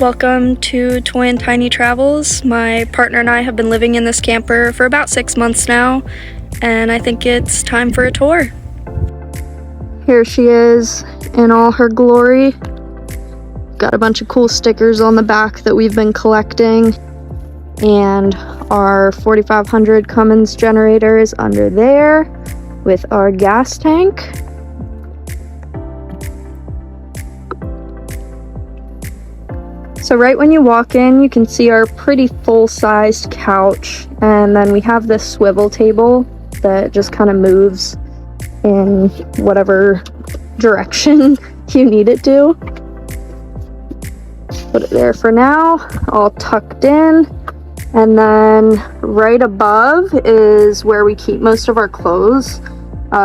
Welcome to Toy and Tiny Travels. My partner and I have been living in this camper for about 6 months now, and I think it's time for a tour. Here she is in all her glory. Got a bunch of cool stickers on the back that we've been collecting, and our 4500 Cummins generator is under there with our gas tank. So right when you walk in, you can see our pretty full-sized couch, and then we have this swivel table that just kind of moves in whatever direction you need it to. Put it there for now, all tucked in. And then right above is where we keep most of our clothes.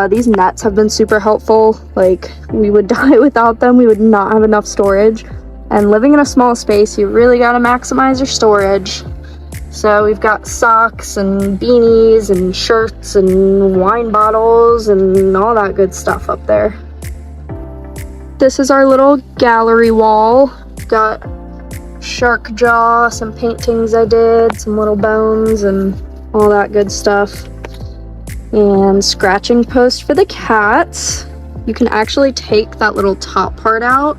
These nets have been super helpful. Like, we would die without them. We would not have enough storage. And living in a small space, you really gotta maximize your storage. So we've got socks and beanies and shirts and wine bottles and all that good stuff up there. This is our little gallery wall. Got shark jaw, some paintings I did, some little bones and all that good stuff. And scratching post for the cats. You can actually take that little top part out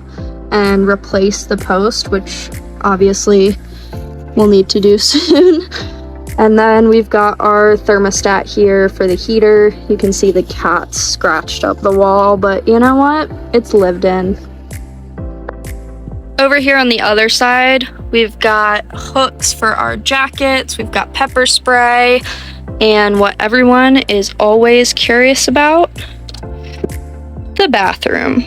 and replace the post, which obviously we'll need to do soon. And then we've got our thermostat here for the heater. You can see the cats scratched up the wall, but you know what? It's lived in. Over here on the other side, we've got hooks for our jackets, we've got pepper spray, and what everyone is always curious about, the bathroom.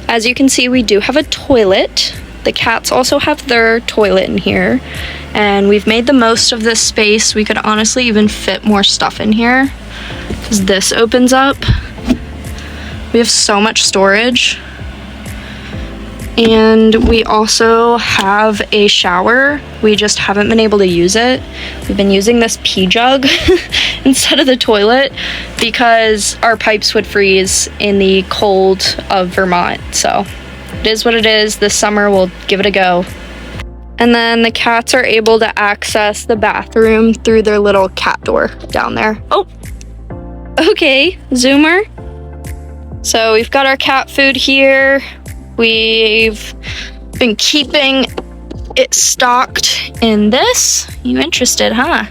As you can see, we do have a toilet. The cats also have their toilet in here, and we've made the most of this space. We could honestly even fit more stuff in here, because this opens up. We have so much storage. And we also have a shower. We just haven't been able to use it. We've been using this pee jug instead of the toilet because our pipes would freeze in the cold of Vermont. So it is what it is. This summer we'll give it a go. And then the cats are able to access the bathroom through their little cat door down there. Oh, okay, Zoomer. So we've got our cat food here. We've been keeping it stocked in this. You interested, huh?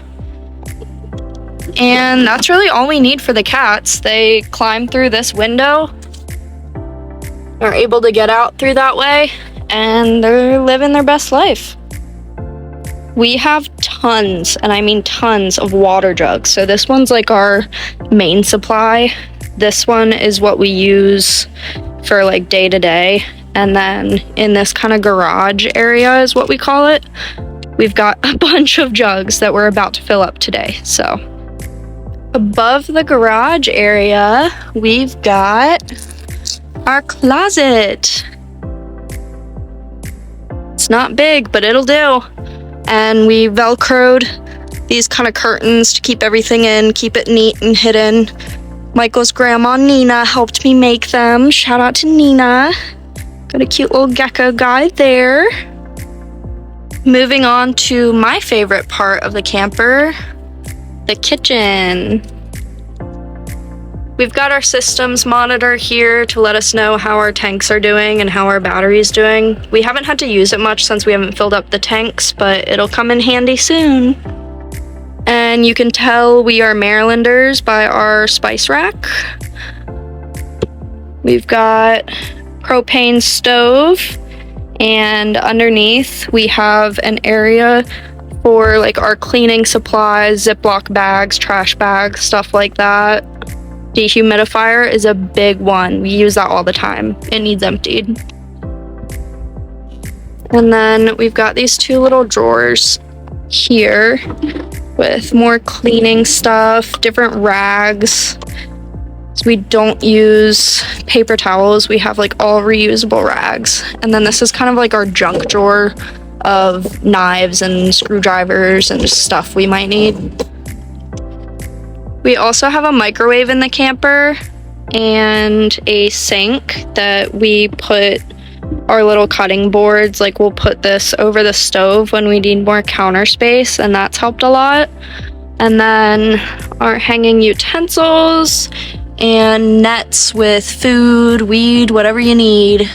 And that's really all we need for the cats. They climb through this window, are able to get out through that way, and they're living their best life. We have tons, and I mean tons, of water jugs. So this one's like our main supply. This one is what we use for like day to day. And then in this kind of garage area is what we call it, we've got a bunch of jugs that we're about to fill up today. So above the garage area, we've got our closet. It's not big, but it'll do. And we Velcroed these kind of curtains to keep everything in, keep it neat and hidden. Michael's grandma, Nina, helped me make them. Shout out to Nina. Got a cute little gecko guy there. Moving on to my favorite part of the camper, the kitchen. We've got our systems monitor here to let us know how our tanks are doing and how our battery's doing. We haven't had to use it much since we haven't filled up the tanks, but it'll come in handy soon. And you can tell we are Marylanders by our spice rack. We've got propane stove, and underneath we have an area for like our cleaning supplies, Ziploc bags, trash bags, stuff like that. Dehumidifier is a big one. We use that all the time. It needs emptied. And then we've got these two little drawers here with more cleaning stuff, different rags. So we don't use paper towels. We have like all reusable rags. And then this is kind of like our junk drawer of knives and screwdrivers and just stuff we might need. We also have a microwave in the camper and a sink that we put our little cutting boards. Like, we'll put this over the stove when we need more counter space, and that's helped a lot. And then our hanging utensils and nets with food, weed, whatever you need.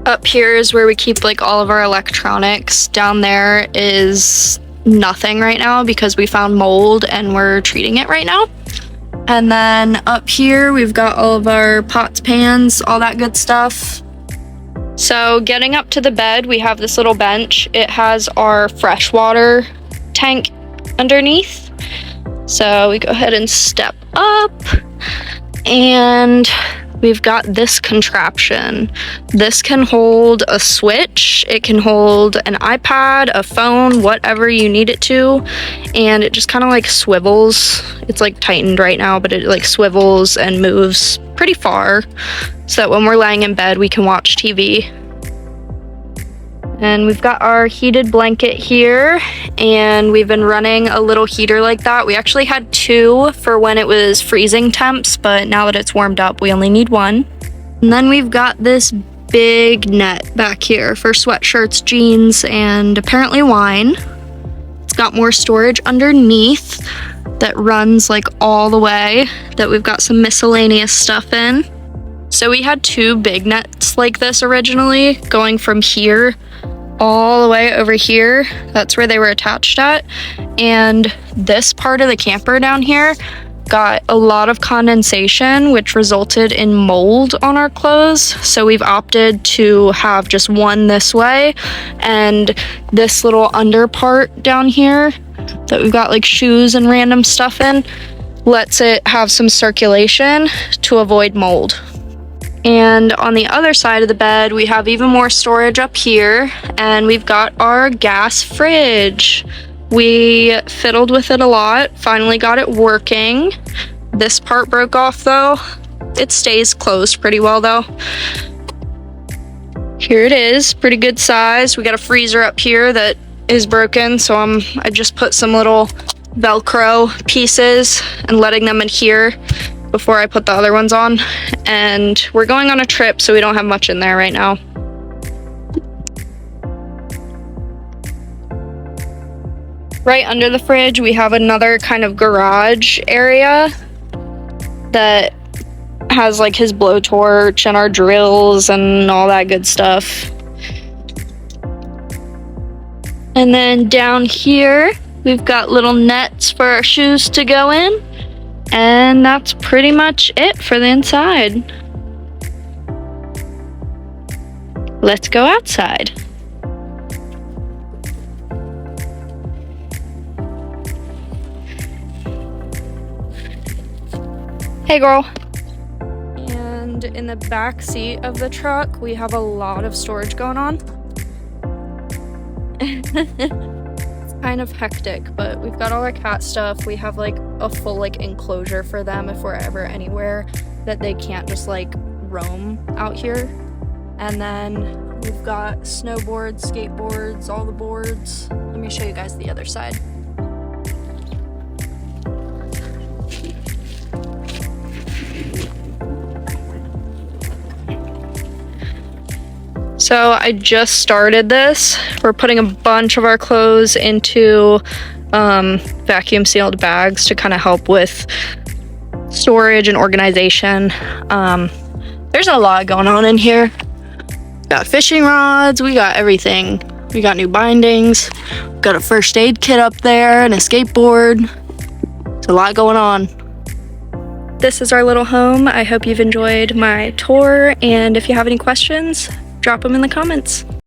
Up here is where we keep like all of our electronics. Down there is nothing right now because we found mold and we're treating it right now. And then up here we've got all of our pots, pans, all that good stuff. So getting up to the bed, we have this little bench. It has our freshwater tank underneath. So we go ahead and step up, and we've got this contraption. This can hold a switch, it can hold an iPad, a phone, whatever you need it to, and it just kind of like swivels. It's like tightened right now, but it like swivels and moves pretty far so that when we're laying in bed we can watch TV. And we've got our heated blanket here, and we've been running a little heater like that. We actually had 2 for when it was freezing temps, but now that it's warmed up, we only need 1. And then we've got this big net back here for sweatshirts, jeans, and apparently wine. It's got more storage underneath that runs like all the way, that we've got some miscellaneous stuff in. So we had 2 big nets like this originally, going from here all the way over here. That's where they were attached at. And this part of the camper down here got a lot of condensation, which resulted in mold on our clothes. So we've opted to have just one this way, and this little under part down here that we've got like shoes and random stuff in lets it have some circulation to avoid mold. And on the other side of the bed, we have even more storage up here, and we've got our gas fridge. We fiddled with it a lot, finally got it working. This part broke off though. It stays closed pretty well though. Here it is, pretty good size. We got a freezer up here that is broken, so I just put some little Velcro pieces and letting them adhere before I put the other ones on. And we're going on a trip, so we don't have much in there right now. Right under the fridge, we have another kind of garage area that has like his blowtorch and our drills and all that good stuff. And then down here, we've got little nets for our shoes to go in. And that's pretty much it for the inside. Let's go outside. Hey girl. And in the back seat of the truck, we have a lot of storage going on. Kind of hectic, but we've got all our cat stuff. We have like a full like enclosure for them if we're ever anywhere that they can't just like roam out here. And then we've got snowboards, skateboards, all the boards. Let me show you guys the other side. So I just started this. We're putting a bunch of our clothes into vacuum sealed bags to kind of help with storage and organization. There's a lot going on in here. Got fishing rods, we got everything. We got new bindings, got a first aid kit up there and a skateboard. There's a lot going on. This is our little home. I hope you've enjoyed my tour, and if you have any questions, drop them in the comments.